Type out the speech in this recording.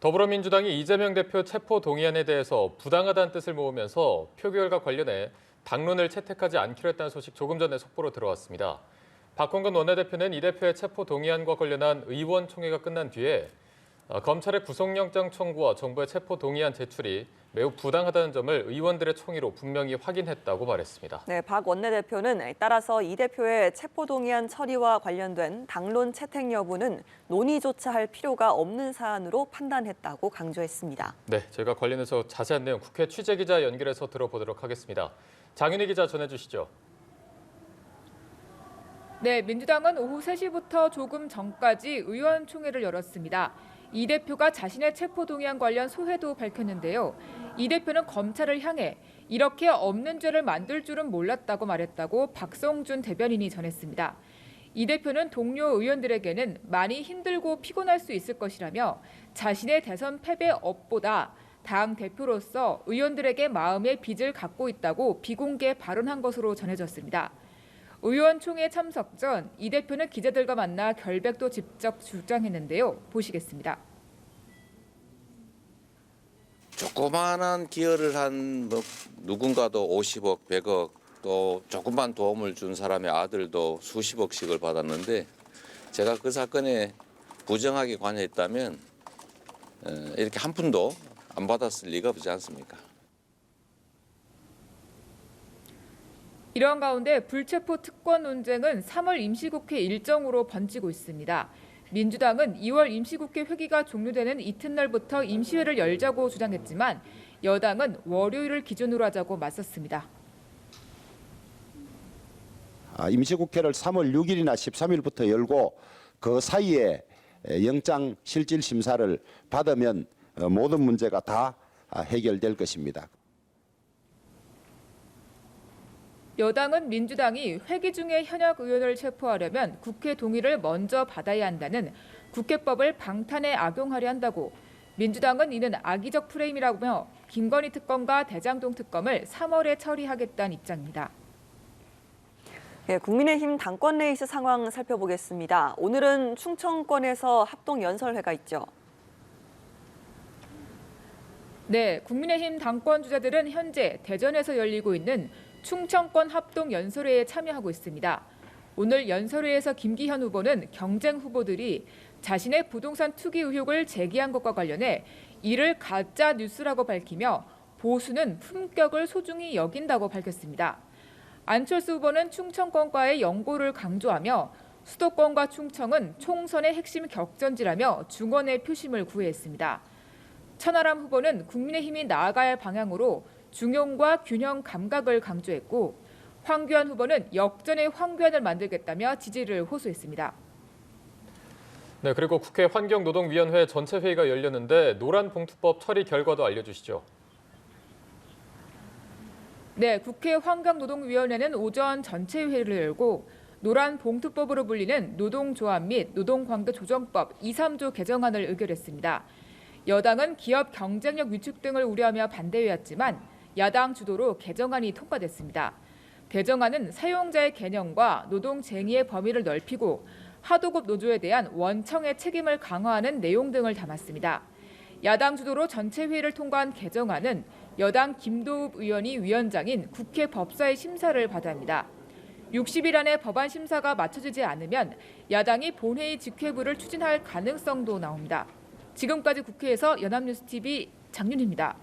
더불어민주당이 이재명 대표 체포 동의안에 대해서 부당하다는 뜻을 모으면서 표결과 관련해 당론을 채택하지 않기로 했다는 소식 조금 전에 속보로 들어왔습니다. 박홍근 원내대표는 이 대표의 체포 동의안과 관련한 의원총회가 끝난 뒤에 검찰의 구속영장 청구와 정부의 체포 동의안 제출이 매우 부당하다는 점을 의원들의 총의로 분명히 확인했다고 말했습니다. 네, 박 원내대표는 따라서 이 대표의 체포 동의안 처리와 관련된 당론 채택 여부는 논의조차 할 필요가 없는 사안으로 판단했다고 강조했습니다. 네, 저희가 관련해서 자세한 내용 국회 취재기자 연결해서 들어보도록 하겠습니다. 장윤희 기자 전해주시죠. 네, 민주당은 오후 3시부터 조금 전까지 의원총회를 열었습니다. 이 대표가 자신의 체포동의안 관련 소회도 밝혔는데요. 이 대표는 검찰을 향해 이렇게 없는 죄를 만들 줄은 몰랐다고 말했다고 박성준 대변인이 전했습니다. 이 대표는 동료 의원들에게는 많이 힘들고 피곤할 수 있을 것이라며 자신의 대선 패배 업보다 당 대표로서 의원들에게 마음의 빚을 갖고 있다고 비공개 발언한 것으로 전해졌습니다. 의원총회 참석 전 이 대표는 기자들과 만나 결백도 직접 주장했는데요. 보시겠습니다. 조그마한 기여를 한 누군가도 50억, 100억 또 조금만 도움을 준 사람의 아들도 수십억씩을 받았는데 제가 그 사건에 부정하게 관여했다면 이렇게 한 푼도 안 받았을 리가 없지 않습니까? 이런 가운데 불체포 특권 논쟁은 3월 임시국회 일정으로 번지고 있습니다. 민주당은 2월 임시국회 회기가 종료되는 이튿날부터 임시회를 열자고 주장했지만 여당은 월요일을 기준으로 하자고 맞섰습니다. 임시국회를 3월 6일이나 13일부터 열고 그 사이에 영장 실질 심사를 받으면 모든 문제가 다 해결될 것입니다. 여당은 민주당이 회기 중에 현역 의원을 체포하려면 국회 동의를 먼저 받아야 한다는 국회법을 방탄에 악용하려 한다고, 민주당은 이는 악의적 프레임이라며 김건희 특검과 대장동 특검을 3월에 처리하겠다는 입장입니다. 네, 국민의힘 당권 레이스 상황 살펴보겠습니다. 오늘은 충청권에서 합동연설회가 있죠. 네, 국민의힘 당권 주자들은 현재 대전에서 열리고 있는 충청권 합동연설회에 참여하고 있습니다. 오늘 연설회에서 김기현 후보는 경쟁 후보들이 자신의 부동산 투기 의혹을 제기한 것과 관련해 이를 가짜 뉴스라고 밝히며 보수는 품격을 소중히 여긴다고 밝혔습니다. 안철수 후보는 충청권과의 연고를 강조하며 수도권과 충청은 총선의 핵심 격전지라며 중원의 표심을 구애했습니다. 천하람 후보는 국민의힘이 나아가야 할 방향으로 중용과 균형 감각을 강조했고, 황교안 후보는 역전의 황교안을 만들겠다며 지지를 호소했습니다. 네, 그리고 국회 환경노동위원회 전체 회의가 열렸는데 노란봉투법 처리 결과도 알려주시죠. 네, 국회 환경노동위원회는 오전 전체 회의를 열고 노란봉투법으로 불리는 노동조합 및 노동관계조정법 2, 3조 개정안을 의결했습니다. 여당은 기업 경쟁력 위축 등을 우려하며 반대해왔지만 야당 주도로 개정안이 통과됐습니다. 개정안은 사용자의 개념과 노동쟁의의 범위를 넓히고 하도급 노조에 대한 원청의 책임을 강화하는 내용 등을 담았습니다. 야당 주도로 전체 회의를 통과한 개정안은 여당 김도읍 의원이 위원장인 국회 법사위 심사를 받아야 합니다. 60일 안에 법안 심사가 마쳐지지 않으면 야당이 본회의 직회부를 추진할 가능성도 나옵니다. 지금까지 국회에서 연합뉴스TV 장윤희입니다.